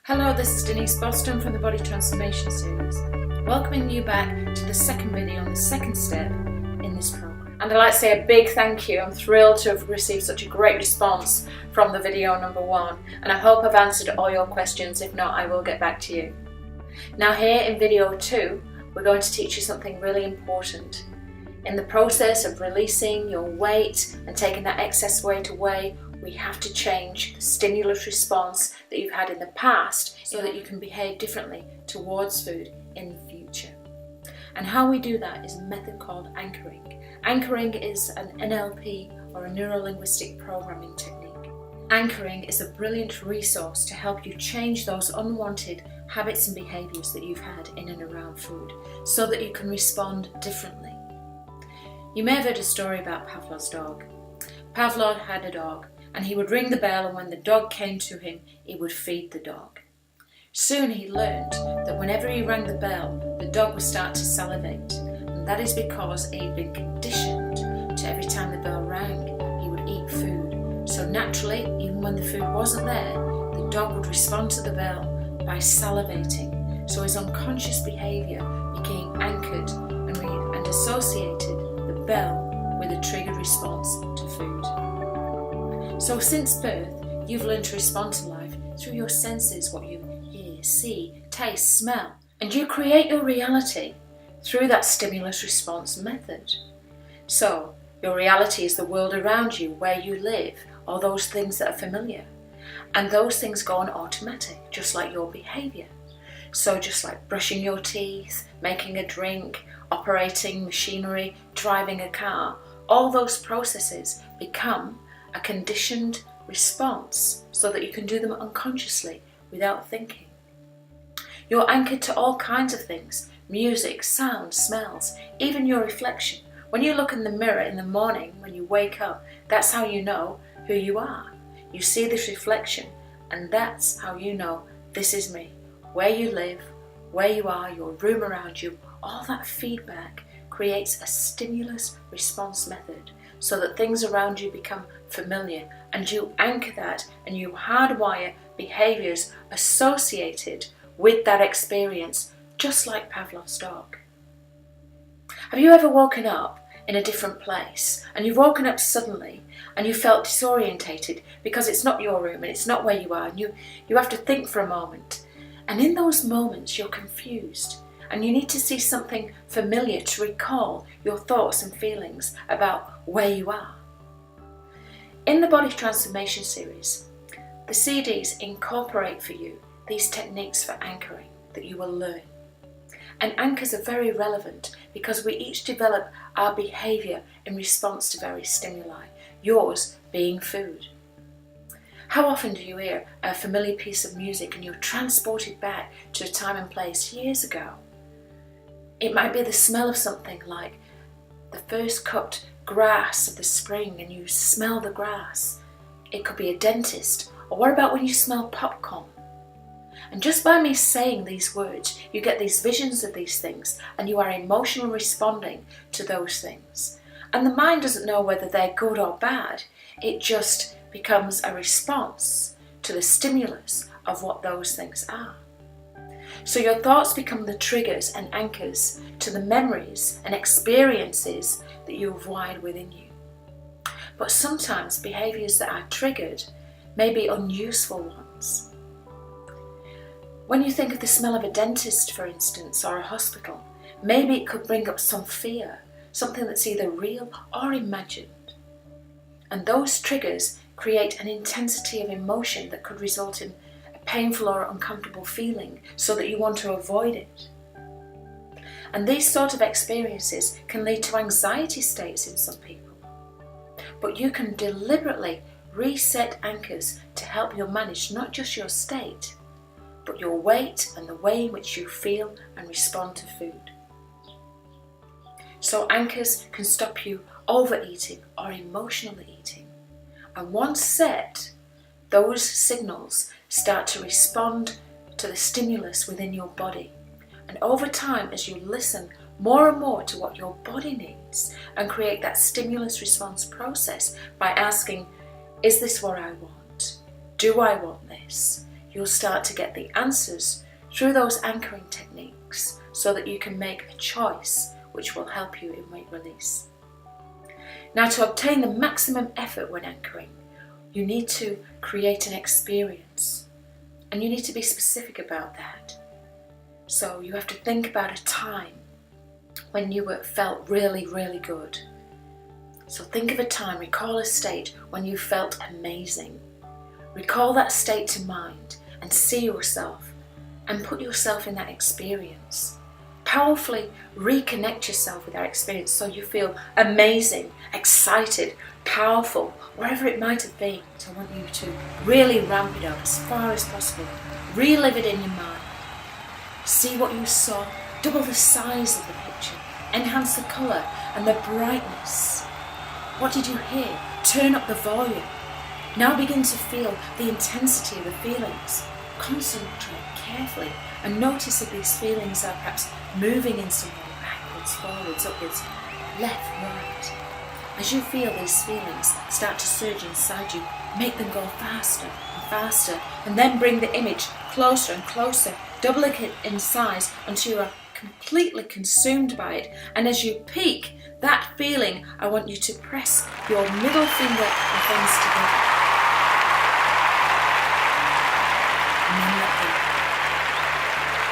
Hello, this is Denise Boston from the Body Transformation series, welcoming you back to the second video on the second step in this program. And I'd like to say a big thank you. I'm thrilled to have received such a great response from the video number 1, and I hope I've answered all your questions. If not, I will get back to you. Now here in video 2, we're going to teach you something really important. In the process of releasing your weight and taking that excess weight away, we have to change the stimulus response that you've had in the past so that you can behave differently towards food in the future. And how we do that is a method called anchoring. Anchoring is an NLP or a neuro-linguistic programming technique. Anchoring is a brilliant resource to help you change those unwanted habits and behaviours that you've had in and around food so that you can respond differently. You may have heard a story about Pavlov's dog. Pavlov had a dog, and he would ring the bell, and when the dog came to him, he would feed the dog. Soon he learned that whenever he rang the bell, the dog would start to salivate, and that is because he'd been conditioned to every time the bell rang, he would eat food. So naturally, even when the food wasn't there, the dog would respond to the bell by salivating. So his unconscious behaviour became anchored and associated the bell with a triggered response to food. So since birth, you've learned to respond to life through your senses, what you hear, see, taste, smell, and you create your reality through that stimulus response method. So your reality is the world around you, where you live, or those things that are familiar. And those things go on automatic, just like your behaviour. So just like brushing your teeth, making a drink, operating machinery, driving a car, all those processes become a conditioned response so that you can do them unconsciously without thinking. You're anchored to all kinds of things: music, sound, smells, even your reflection. When you look in the mirror in the morning when you wake up, that's how you know who you are. You see this reflection, and that's how you know this is me. Where you live, where you are, your room around you, all that feedback creates a stimulus response method so that things around you become familiar, and you anchor that and you hardwire behaviours associated with that experience, just like Pavlov's dog. Have you ever woken up in a different place, and you've woken up suddenly and you felt disorientated because it's not your room and it's not where you are, and you have to think for a moment, and in those moments you're confused and you need to see something familiar to recall your thoughts and feelings about where you are? In the Body Transformation series, the CDs incorporate for you these techniques for anchoring that you will learn. And anchors are very relevant because we each develop our behaviour in response to various stimuli, yours being food. How often do you hear a familiar piece of music and you're transported back to a time and place years ago? It might be the smell of something like the first cut grass of the spring and you smell the grass. It could be a dentist, or what about when you smell popcorn? And just by me saying these words, you get these visions of these things and you are emotionally responding to those things. And the mind doesn't know whether they're good or bad. It just becomes a response to the stimulus of what those things are. So your thoughts become the triggers and anchors to the memories and experiences that you have wired within you. But sometimes behaviours that are triggered may be unuseful ones. When you think of the smell of a dentist, for instance, or a hospital, maybe it could bring up some fear, something that's either real or imagined. And those triggers create an intensity of emotion that could result in a painful or uncomfortable feeling so that you want to avoid it. And these sort of experiences can lead to anxiety states in some people. But you can deliberately reset anchors to help you manage not just your state, but your weight and the way in which you feel and respond to food. So anchors can stop you overeating or emotionally eating. And once set, those signals start to respond to the stimulus within your body. And over time, as you listen more and more to what your body needs and create that stimulus response process by asking, is this what I want? Do I want this? you'll start to get the answers through those anchoring techniques so that you can make a choice which will help you in weight release. Now, to obtain the maximum effort when anchoring, you need to create an experience, and you need to be specific about that. So you have to think about a time when you felt really, really good. So think of a time, recall a state when you felt amazing. Recall that state to mind and see yourself and put yourself in that experience. Powerfully reconnect yourself with that experience so you feel amazing, excited, powerful, wherever it might have been. So I want you to really ramp it up as far as possible. Relive it in your mind. See what you saw, double the size of the picture, enhance the colour and the brightness. What did you hear? Turn up the volume. Now begin to feel the intensity of the feelings. Concentrate carefully and notice if these feelings are perhaps moving in some way, backwards, forwards, upwards, left, right. As you feel these feelings start to surge inside you, make them go faster and faster, and then bring the image closer and closer, doubling it in size until you are completely consumed by it. And as you peak that feeling, I want you to press your middle finger and thumbs together. And then let go.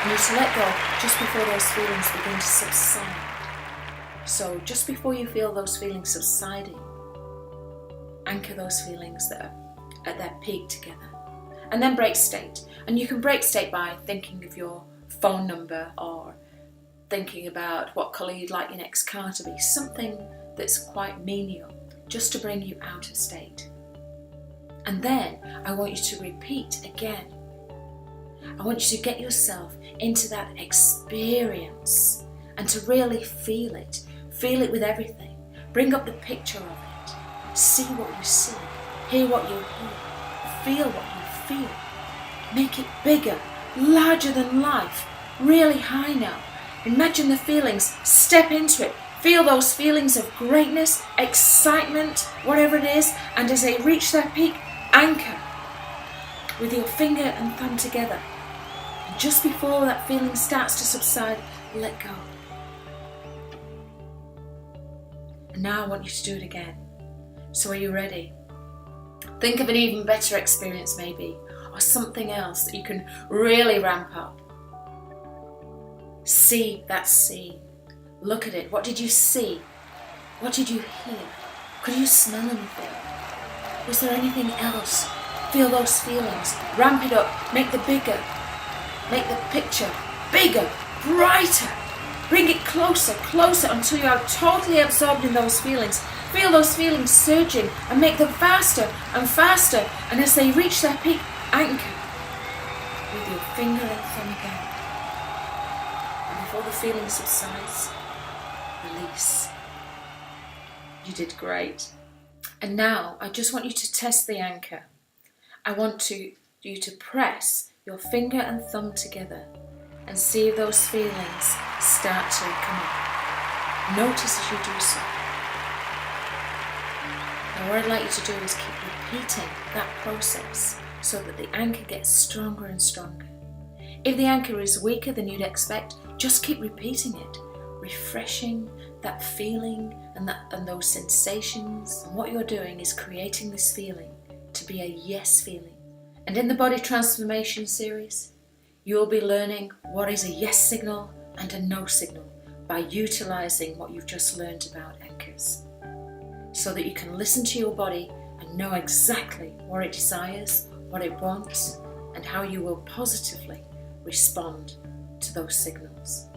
You need to let go just before those feelings begin to subside. So just before you feel those feelings subsiding, anchor those feelings that are at their peak together. And then break state. And you can break state by thinking of your phone number or thinking about what colour you'd like your next car to be. Something that's quite menial, just to bring you out of state. And then I want you to repeat again. I want you to get yourself into that experience and to really feel it. Feel it with everything. Bring up the picture of it. See what you see. Hear what you hear. Feel what you feel. Make it bigger, larger than life, really high now. Imagine the feelings. Step into it. Feel those feelings of greatness, excitement, whatever it is. And as they reach their peak, anchor with your finger and thumb together. And just before that feeling starts to subside, let go. And now I want you to do it again. So are you ready? Think of an even better experience maybe, or something else that you can really ramp up. See that scene. Look at it. What did you see? What did you hear? Could you smell anything? Was there anything else? Feel those feelings. Ramp it up. Make the bigger. Make the picture bigger, brighter. Bring it closer, closer until you are totally absorbed in those feelings. Feel those feelings surging and make them faster and faster. And as they reach their peak, anchor with your finger and thumb again. Before the feeling subsides, release. You did great. And now I just want you to test the anchor. I want you to press your finger and thumb together and see if those feelings start to come up. Notice as you do so. Now what I'd like you to do is keep repeating that process so that the anchor gets stronger and stronger. If the anchor is weaker than you'd expect, just keep repeating it, refreshing that feeling and those sensations. And what you're doing is creating this feeling to be a yes feeling. And in the Body Transformation series, you'll be learning what is a yes signal and a no signal by utilising what you've just learned about anchors, so that you can listen to your body and know exactly what it desires, what it wants, and how you will positively respond to those signals.